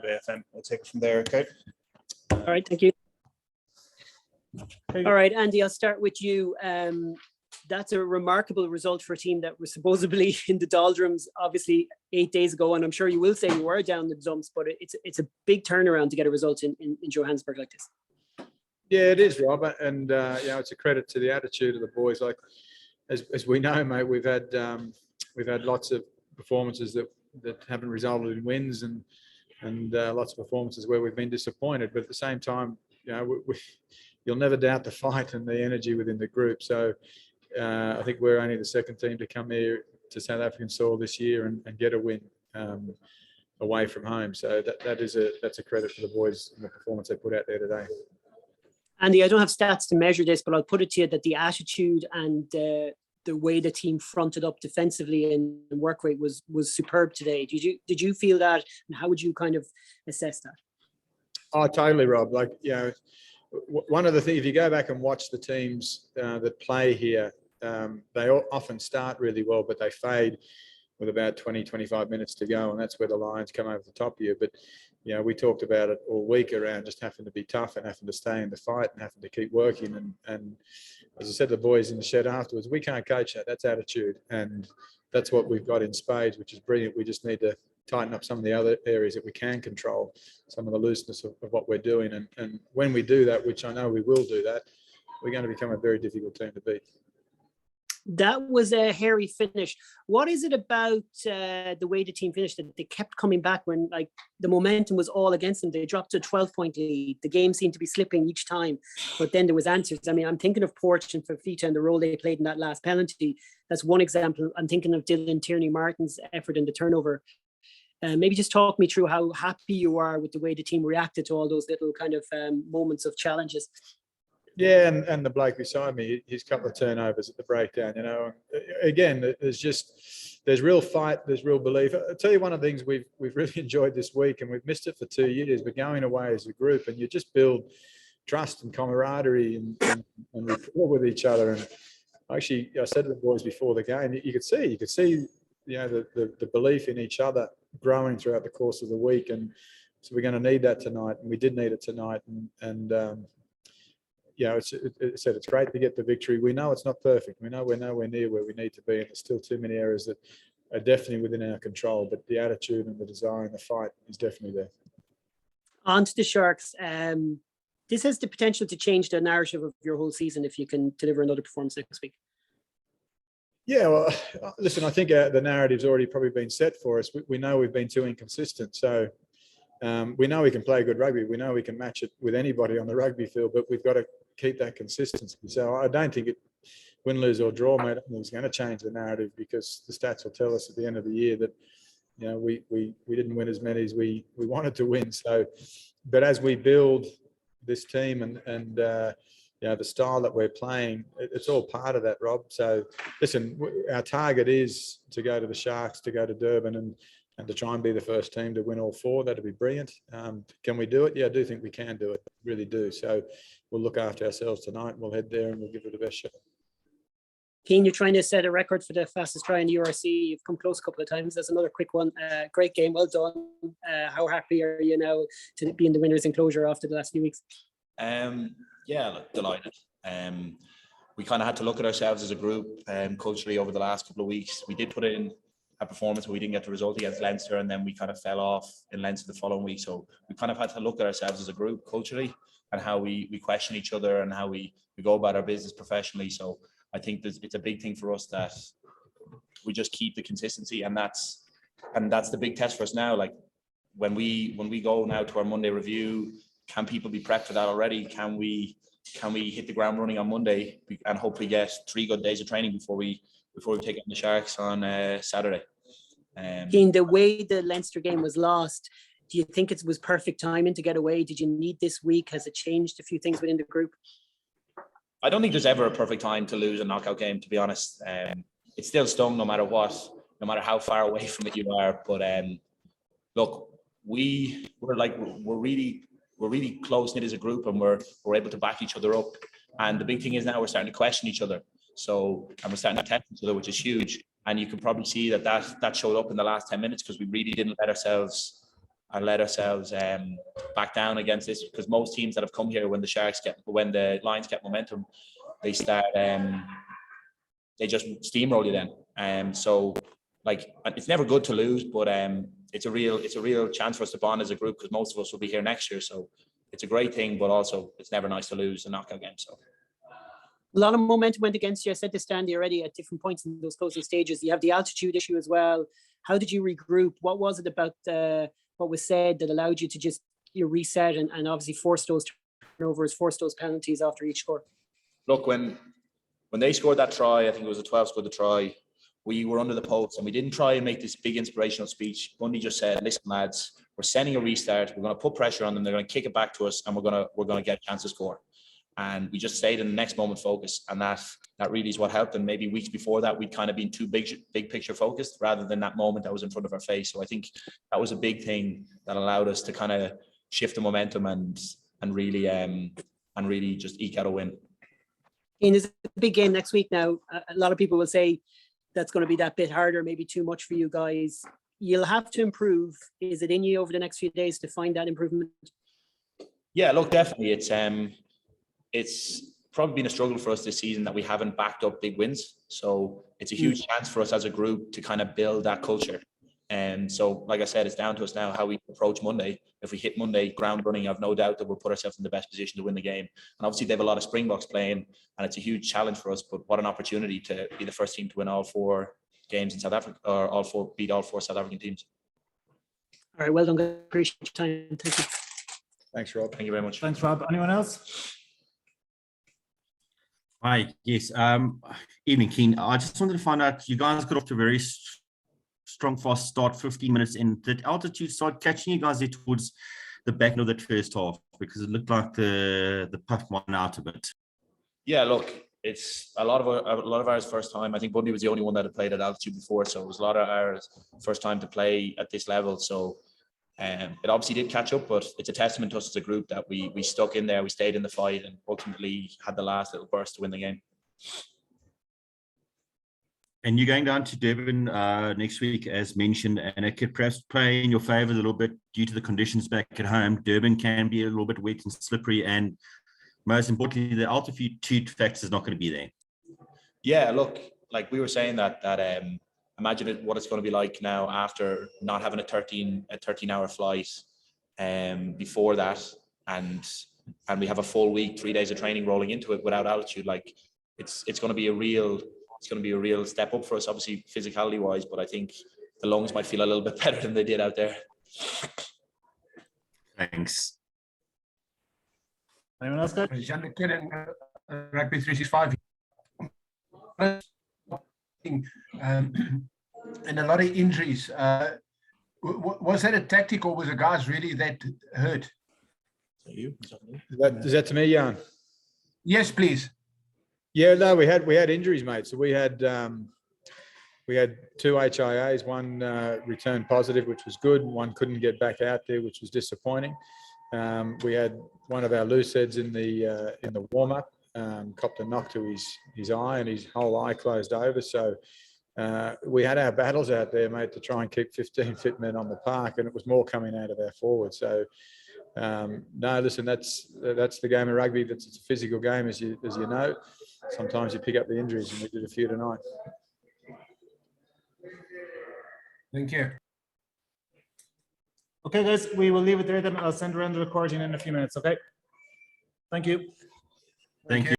AFM. We'll take it from there, okay? All right, thank you. All right, Andy, I'll start with you. That's a remarkable result for a team that was supposedly in the doldrums, obviously 8 days ago, and I'm sure you will say you were down the dumps, but it's a big turnaround to get a result in Johannesburg like this. Yeah, it is, Rob, and it's a credit to the attitude of the boys. Like as we know, mate, we've had lots of performances that haven't resulted in wins, and lots of performances where we've been disappointed. But at the same time, you'll never doubt the fight and the energy within the group. So I think we're only the second team to come here to South African soil this year and get a win away from home. So that's a credit for the boys and the performance they put out there today. Andy, I don't have stats to measure this, but I'll put it to you that the attitude and the way the team fronted up defensively and work rate was superb today. Did you feel that, and how would you kind of assess that? Oh, totally, Rob. Like, one of the things, if you go back and watch the teams that play here, they often start really well, but they fade with about 20, 25 minutes to go, and that's where the Lions come over the top of you. But we talked about it all week around just having to be tough and having to stay in the fight and having to keep working. And as I said to the boys in the shed afterwards, we can't coach that. That's attitude, and that's what we've got in spades, which is brilliant. We just need to tighten up some of the other areas that we can control, some of the looseness of what we're doing. And when we do that, which I know we will do that, we're going to become a very difficult team to beat. That was a hairy finish. What is it about the way the team finished that they kept coming back when the momentum was all against them? They dropped to a 12-point lead. The game seemed to be slipping each time, but then there was answers. I mean, I'm thinking of Porch and Fafita and the role they played in that last penalty. That's one example. I'm thinking of Dylan Tierney-Martin's effort in the turnover. Maybe just talk me through how happy you are with the way the team reacted to all those little kind of moments of challenges. Yeah, and the bloke beside me, his couple of turnovers at the breakdown, again, there's real fight, there's real belief. I'll tell you one of the things we've really enjoyed this week, and we've missed it for 2 years, but going away as a group, and you just build trust and camaraderie and rapport with each other. And actually, I said to the boys before the game, you could see the belief in each other growing throughout the course of the week. And so we're going to need that tonight, and we did need it tonight. It's great to get the victory. We know it's not perfect. We know we're nowhere near where we need to be, and there's still too many areas that are definitely within our control. But the attitude and the desire and the fight is definitely there. On to the Sharks. This has the potential to change the narrative of your whole season if you can deliver another performance next week. Yeah, well, listen, I think the narrative's already probably been set for us. We know we've been too inconsistent. So we know we can play good rugby. We know we can match it with anybody on the rugby field, but we've got to keep that consistency. So I don't think win, lose or draw, mate, I don't think it's going to change the narrative, because the stats will tell us at the end of the year that we didn't win as many as we wanted to win. So, but as we build this team and the style that we're playing, it's all part of that, Rob. So listen, our target is to go to the Sharks, to go to Durban and to try and be the first team to win all four. That'd be brilliant. Can we do it? Yeah, I do think we can do it. Really do. So we'll look after ourselves tonight. We'll head there and we'll give it the best shot. Keane, you're trying to set a record for the fastest try in the URC. You've come close a couple of times. That's another quick one. Great game. Well done. How happy are you now to be in the winner's enclosure after the last few weeks? Look, delighted. We kind of had to look at ourselves as a group culturally over the last couple of weeks. We did put in a performance, but we didn't get the result against Leinster, and then we kind of fell off in Leinster the following week. So we kind of had to look at ourselves as a group culturally and how we question each other and how we go about our business professionally. So I think it's a big thing for us that we just keep the consistency, and that's the big test for us now. Like when we go now to our Monday review, can people be prepped for that already? Can we hit the ground running on Monday and hopefully get 3 good days of training before we take on the Sharks on Saturday? In the way the Leinster game was lost, do you think it was perfect timing to get away? Did you need this week? Has it changed a few things within the group? I don't think there's ever a perfect time to lose a knockout game, to be honest. It's still stung no matter what, no matter how far away from it you are. But look, we're really close knit as a group, and we're able to back each other up. And the big thing is now we're starting to question each other. And we're starting to test each other, which is huge. And you can probably see that showed up in the last 10 minutes, because we really didn't let ourselves let ourselves back down against this, because most teams that have come here when the Lions get momentum, they start they just steamroll you then. So like, it's never good to lose, but it's a real chance for us to bond as a group, because most of us will be here next year. So it's a great thing, but also it's never nice to lose a knockout game. So a lot of momentum went against you. I said to Stanley already at different points in those closing stages. You have the altitude issue as well. How did you regroup? What was it about what was said that allowed you to just reset and obviously force those turnovers, force those penalties after each score? Look, when they scored that try, I think it was the 12 scored the try, we were under the post and we didn't try and make this big inspirational speech. Bundy just said, listen, lads, we're sending a restart. We're going to put pressure on them. They're going to kick it back to us, and we're going to get a chance to score. And we just stayed in the next moment focus, and that really is what helped. And maybe weeks before that, we'd kind of been too big picture focused rather than that moment that was in front of our face. So I think that was a big thing that allowed us to kind of shift the momentum and really just eke out a win. And there's a big game next week now. A lot of people will say that's going to be that bit harder, maybe too much for you guys. You'll have to improve. Is it in you over the next few days to find that improvement? Yeah, look, definitely. It's probably been a struggle for us this season that we haven't backed up big wins. So it's a huge chance for us as a group to kind of build that culture. And so, like I said, it's down to us now how we approach Monday. If we hit Monday ground running, I've no doubt that we'll put ourselves in the best position to win the game. And obviously, they have a lot of Springboks playing, and it's a huge challenge for us. But what an opportunity to be the first team to win all 4 games in South Africa, or beat all 4 South African teams. All right, well done. Appreciate your time. Thank you. Thanks, Rob. Thank you very much. Thanks, Rob. Anyone else? Hi, yes. Evening, Keen. I just wanted to find out, you guys got off to a very strong, fast start, 15 minutes in. Did altitude start catching you guys there towards the back end of that first half? Because it looked like the puff went out a bit. Yeah, look, it's a lot of ours first time. I think Bundy was the only one that had played at altitude before, so it was a lot of ours first time to play at this level. So it obviously did catch up, but it's a testament to us as a group that we stuck in there, we stayed in the fight, and ultimately had the last little burst to win the game. And you're going down to Durban next week, as mentioned, and it could perhaps play in your favour a little bit due to the conditions back at home. Durban can be a little bit wet and slippery, and most importantly, the altitude factor is not going to be there. Yeah, look, like we were saying that imagine what it's going to be like now after not having a 13-hour flight before that, and we have a full week, 3 days of training rolling into it without altitude. Like it's going to be a real step up for us, obviously physicality wise, but I think the lungs might feel a little bit better than they did out there. Thanks. Anyone else, guys? Rugby 365. And a lot of injuries. Was that a tactic, or was the guys really that hurt? Is that to me, Jan? Yes, please. Yeah, no, we had injuries, mate. So we had 2 HIAs. One returned positive, which was good. One couldn't get back out there, which was disappointing. We had one of our loose heads in the warm up, copped a knock to his eye, and his whole eye closed over. So we had our battles out there, mate, to try and keep 15 fit men on the park, and it was more coming out of our forward. So no, listen, that's the game of rugby. It's a physical game, as you know. Sometimes you pick up the injuries, and we did a few tonight. Thank you. Okay, guys, we will leave it there then. I'll send around the recording in a few minutes, okay? Thank you. Thank you.